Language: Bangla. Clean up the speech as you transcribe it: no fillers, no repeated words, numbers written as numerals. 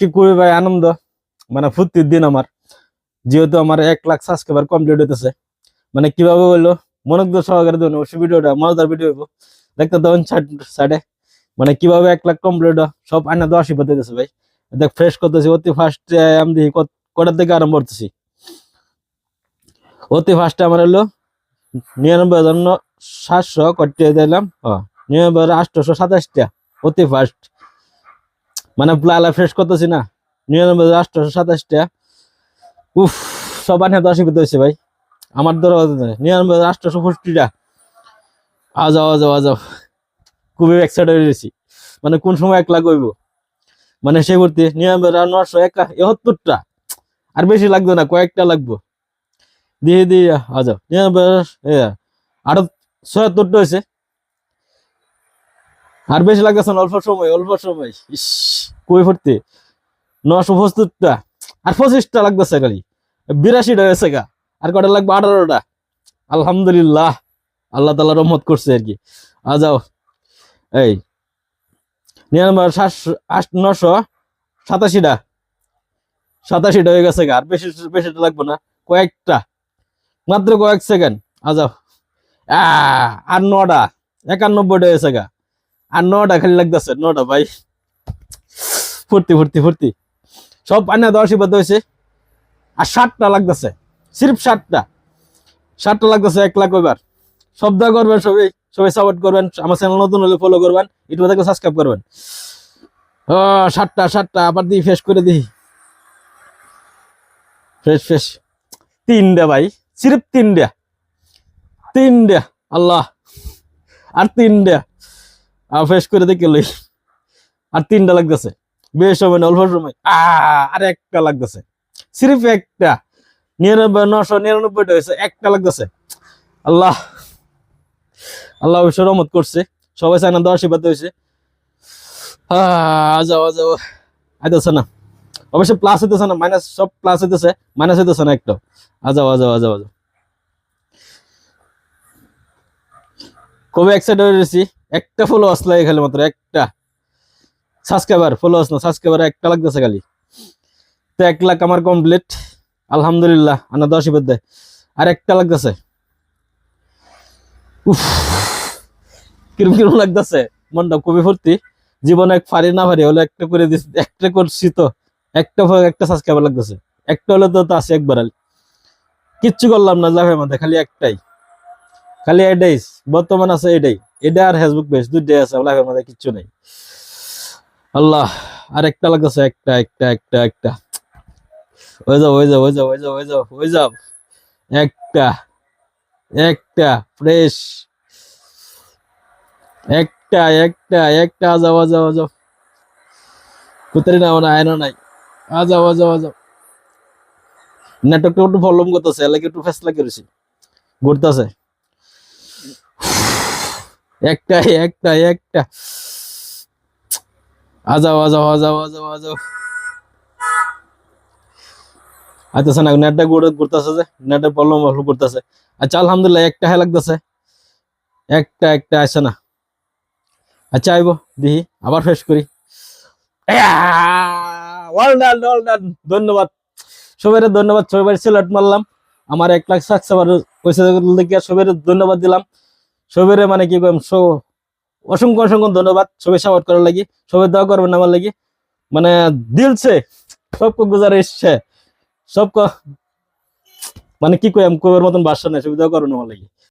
আজকে খুবই ভাই আনন্দ, মানে ফুর্তির দিন আমার, যেহেতু আমার 1 লাখ সাবস্ক্রাইবার কমপ্লিট হইতেছে। মানে কিভাবে হইলো মনোযোগ সহকারে দেখুন, অবশ্যই ভিডিওটা মজাদার ভিডিও হইব। দেখতে তখন সাইডে মানে কিভাবে 1 লাখ কমপ্লিট সব আইনা 10 হইতেছে ভাই। দেখ ফ্রেশ করতেছি অতি ফার্স্ট। আমি দেখি কটার থেকে আরম্ভ করতেছি। অতি ফার্স্টে আমার হলো 99,700 করতে দিলাম, 99,827টা অতি ফার্স্ট। মানে প্লালা ফ্রেশ করতেছি না, 99,827টা। উফ, সব আনে 10 হয়েছে ভাই। আমার ধরো 99,865টা। আজাও আজাও আজাও, খুবই এক্সাইটেড হয়ে গেছি। মানে কোন সময় 1 লাখ হইব, মানে সে ভর্তি 99,971টা। আর বেশি লাগবে না, কয়েকটা লাগবো। দিয়ে দিয়ে আজাও 99,876টা হয়েছে। আর বেশি লাগতেছে না, অল্প সময় অল্প সময়। ইস, কই ভর্তি 975টা। আর 25টা লাগতেছে খালি, 82টা হয়েছে গা। আর কটা লাগবে? 18টা। আলহামদুলিল্লাহ, আল্লাহ তাআলা রহমত করছে আর কি। আজাও এই 99,987টা 87টা হয়ে গেছে গা। আর বেশি বেশিটা লাগবে না, কয়েকটা, মাত্র কয়েক সেকেন্ড। আজাও আর 9টা 91টা হয়েছে গা। আর 9টা খালি লাগতেছে, 9টা ভাই। ফুর্তি ফুর্তি ফুর্তি, সব আইনা 10 হয়েছে। আর 60টা লাগতেছে, সির্ফ 60টা লাগতেছে 1 লাখ ওইবার। সব দা করবেন, সবাই সবাই সাপোর্ট করবেন। আমার চ্যানেল নতুন হলে ফলো করবেন, ইউটিউবে থেকে সাবস্ক্রাইব করবেন। 60টা আবার দিই, ফ্রেশ করে দিই। ফ্রেশ ফ্রেশ 3টা ভাই, সির্ফ 3টা। আল্লাহ, আর 3টা আর ফ্রেশ করে দেখে লই। আর 3টা লাগতেছে, বেশ সময় না, অল্প সময়। আর একটা লাগতেছে, সির্ফ একটা। 99,999টা হয়েছে, একটা লাগতেছে। আল্লাহ, আল্লাহ অবশ্য রহমত করছে। সবাই চায় না 10 হয়েছে। যাও যাও, আইতেছে না অবশ্য, প্লাস হইতেছে না, মাইনাস। সব প্লাস হইতেছে, মাইনাস হইতেছে না একটা। আজাও আজাও আজাও আজাও, কবে এক্সাইটেড হয়েছি। একটা ফলো আসলে খালি, মাত্র একটা সাবস্ক্রাইবার। ফলো আস না, সাবস্ক্রাইবার একটা লাগতেছে খালি। তো 1 লাখ আমার কমপ্লিট, আলহামদুলিল্লাহ। আনা 10 দেয়, আর একটা লাগতেছে। উফ, কিরম কিরম লাগতেছে, মনটা খুবই ফুর্তি। জীবনে এক ফারি না ফারি হলে একটা করে দিচ্ছি, একটা করছি তো। একটা সাবস্ক্রাইবার লাগতেছে, একটা হলে তো আছে একবার। কিচ্ছু করলাম না লাভের মধ্যে, খালি একটাই, খালি এটাই বর্তমান আছে। এটাই, এটা আর ফেসবুক পেজ দুইটাই আছে, লাভের মধ্যে কিচ্ছু নেই। আল্লাহ, আর একটা লাগতেছে, একটা একটা একটা একটা। হয়ে যাও হয়ে যাও হয়ে যাও হয়ে যাও হয়ে যাও হয়ে যাও, একটা একটা ফ্রেশ, একটা একটা একটা। আজাও আজাও আজাও, কোথায় না মানে আয়না নাই। আজাও আজাও আজাও, নেটওয়ার্কটা একটু প্রবলেম করতেছে, এলাকা একটু ফেসলা করেছি, ঘুরতেছে। একটা একটা একটা। আজাও আজাও আজাও আজাও আজাও, আইতেছে না, নেটটা ঘুরতেছে, যে নেটের প্রবলেম করতেছে। আচ্ছা আলহামদুলিল্লাহ, একটা হ্যাঁ লাগতেছে, একটা একটা আসে না। আচ্ছা আইবো, দেখি আবার ফ্রেশ করি। ওয়েল ডান ওয়েল ডান, ধন্যবাদ সবাই, ধন্যবাদ সবাই। সিলেক্ট মারলাম, আমার 1 লাখ সাবস্ক্রাইবার পয়সা দেখে সবাই ধন্যবাদ দিলাম। সবাই মানে কি কম, অসংখ্য অসংখ্য ধন্যবাদ। সবাই সাপোর্ট করার লাগি, সবাই দোয়া করবেন আমার লাগি। মানে দিলছে সবকো গুজারিশ है, सबको মানে কি কই, আমি কইবার মতন ভাষা নাই। সবাই দোয়া করবেন আমার লাগি।